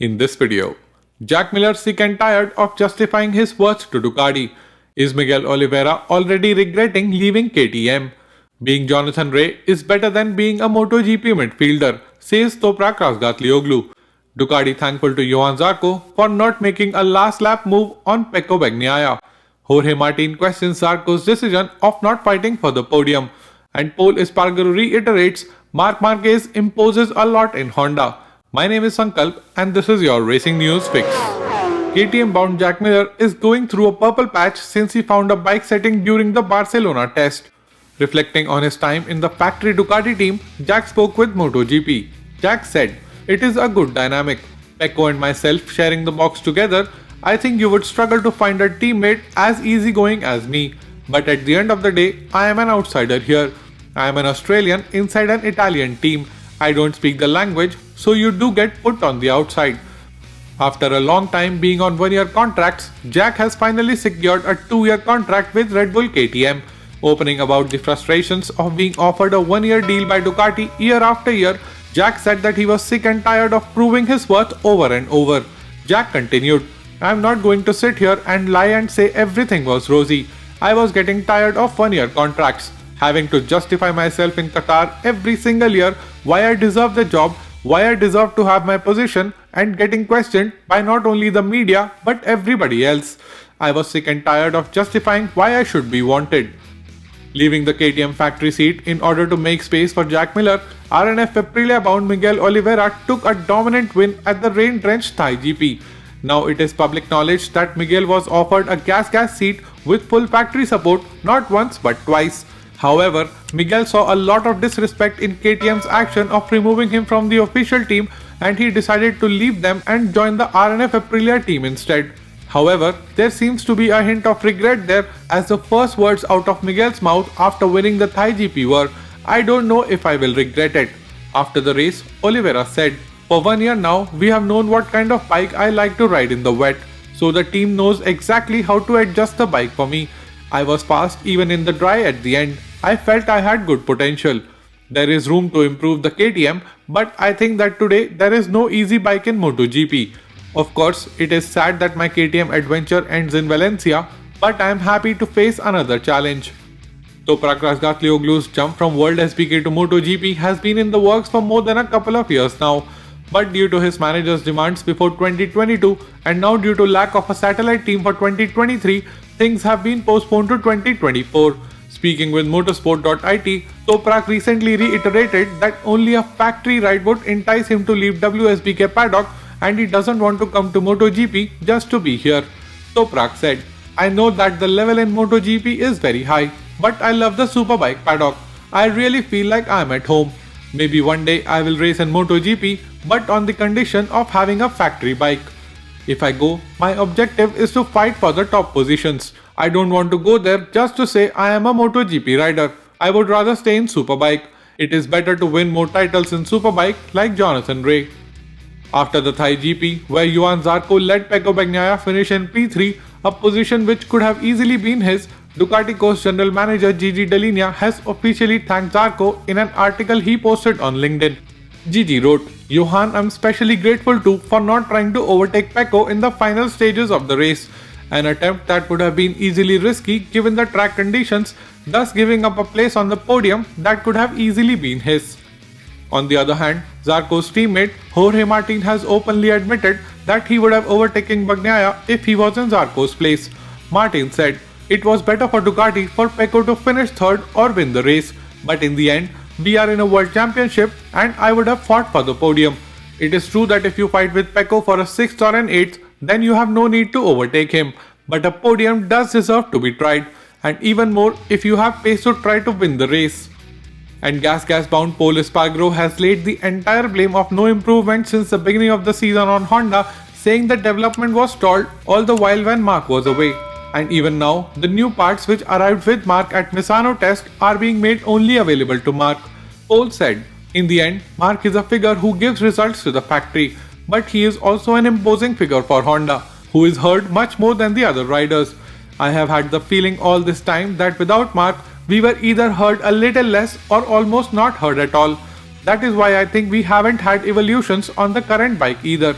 In this video, Jack Miller sick and tired of justifying his words to Ducati. Is Miguel Oliveira already regretting leaving KTM? Being Jonathan Ray is better than being a MotoGP midfielder, says Toprak Razgatlioglu. Ducati thankful to Johann Zarco for not making a last lap move on Pecco Bagnaia. Jorge Martin questions Zarco's decision of not fighting for the podium. And Paul Espargaro reiterates Marc Marquez imposes a lot in Honda. My name is Sankalp and this is your Racing News Fix. KTM bound Jack Miller is going through a purple patch since he found a bike setting during the Barcelona test. Reflecting on his time in the factory Ducati team, Jack spoke with MotoGP. Jack said, "It is a good dynamic. Pecco and myself sharing the box together, I think you would struggle to find a teammate as easygoing as me. But at the end of the day, I am an outsider here. I am an Australian inside an Italian team. I don't speak the language, so you do get put on the outside." After a long time being on one-year contracts, Jack has finally secured a 2-year contract with Red Bull KTM. Opening about the frustrations of being offered a one-year deal by Ducati year after year, Jack said that he was sick and tired of proving his worth over and over. Jack continued, "I am not going to sit here and lie and say everything was rosy. I was getting tired of one-year contracts, having to justify myself in Qatar every single year why I deserve the job, why I deserve to have my position, and getting questioned by not only the media but everybody else. I was sick and tired of justifying why I should be wanted." Leaving the KTM factory seat in order to make space for Jack Miller, RNF Aprilia bound Miguel Oliveira took a dominant win at the rain-drenched Thai GP. Now it is public knowledge that Miguel was offered a gas seat with full factory support not once but twice. However, Miguel saw a lot of disrespect in KTM's action of removing him from the official team and he decided to leave them and join the RNF Aprilia team instead. However, there seems to be a hint of regret there as the first words out of Miguel's mouth after winning the Thai GP were, "I don't know if I will regret it." After the race, Oliveira said, "For 1 year now, we have known what kind of bike I like to ride in the wet, so the team knows exactly how to adjust the bike for me. I was fast even in the dry at the end. I felt I had good potential. There is room to improve the KTM, but I think that today there is no easy bike in MotoGP. Of course, it is sad that my KTM adventure ends in Valencia, but I am happy to face another challenge." Toprak Razgatlioglu's jump from World SBK to MotoGP has been in the works for more than a couple of years now, but due to his manager's demands before 2022 and now due to lack of a satellite team for 2023, things have been postponed to 2024. Speaking with motorsport.it, Toprak recently reiterated that only a factory ride would entice him to leave WSBK paddock and he doesn't want to come to MotoGP just to be here. Toprak said, "I know that the level in MotoGP is very high, but I love the superbike paddock. I really feel like I am at home. Maybe one day I will race in MotoGP, but on the condition of having a factory bike. If I go, my objective is to fight for the top positions. I don't want to go there just to say I am a MotoGP rider. I would rather stay in Superbike. It is better to win more titles in Superbike like Jonathan Ray." After the Thai GP, where Johan Zarco led Pecco Bagnaia finish in P3, a position which could have easily been his, Ducati Coast General Manager GIGI has officially thanked Zarco in an article he posted on LinkedIn. GIGI wrote, "Johan, I'm especially grateful to for not trying to overtake Pecco in the final stages of the race. An attempt that would have been easily risky given the track conditions, thus giving up a place on the podium that could have easily been his." On the other hand, Zarco's teammate Jorge Martin has openly admitted that he would have overtaken Bagnaia if he was in Zarco's place. Martin said, "It was better for Ducati for Pecco to finish third or win the race, but in the end, we are in a world championship and I would have fought for the podium. It is true that if you fight with Pecco for a 6th or an 8th, then you have no need to overtake him, but a podium does deserve to be tried, and even more if you have pace to try to win the race." And gas bound Paul Espargaro has laid the entire blame of no improvement since the beginning of the season on Honda, saying the development was stalled all the while when Marc was away. And even now, the new parts which arrived with Marc at Misano test are being made only available to Marc. Paul said, "In the end, Marc is a figure who gives results to the factory, but he is also an imposing figure for Honda, who is heard much more than the other riders. I have had the feeling all this time that without Marc, we were either heard a little less or almost not heard at all. That is why I think we haven't had evolutions on the current bike either.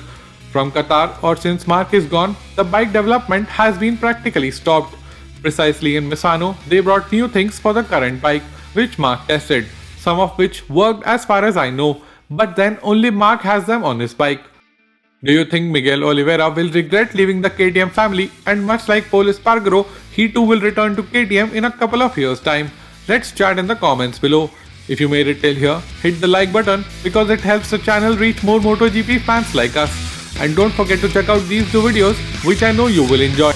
From Qatar or since Marc is gone, the bike development has been practically stopped. Precisely in Misano, they brought new things for the current bike, which Marc tested, some of which worked as far as I know, but then only Marc has them on his bike. Do you think Miguel Oliveira will regret leaving the KTM family, and much like Paul Espargaro, he too will return to KTM in a couple of years' time? Let's chat in the comments below. If you made it till here, hit the like button because it helps the channel reach more MotoGP fans like us. And don't forget to check out these two videos which I know you will enjoy.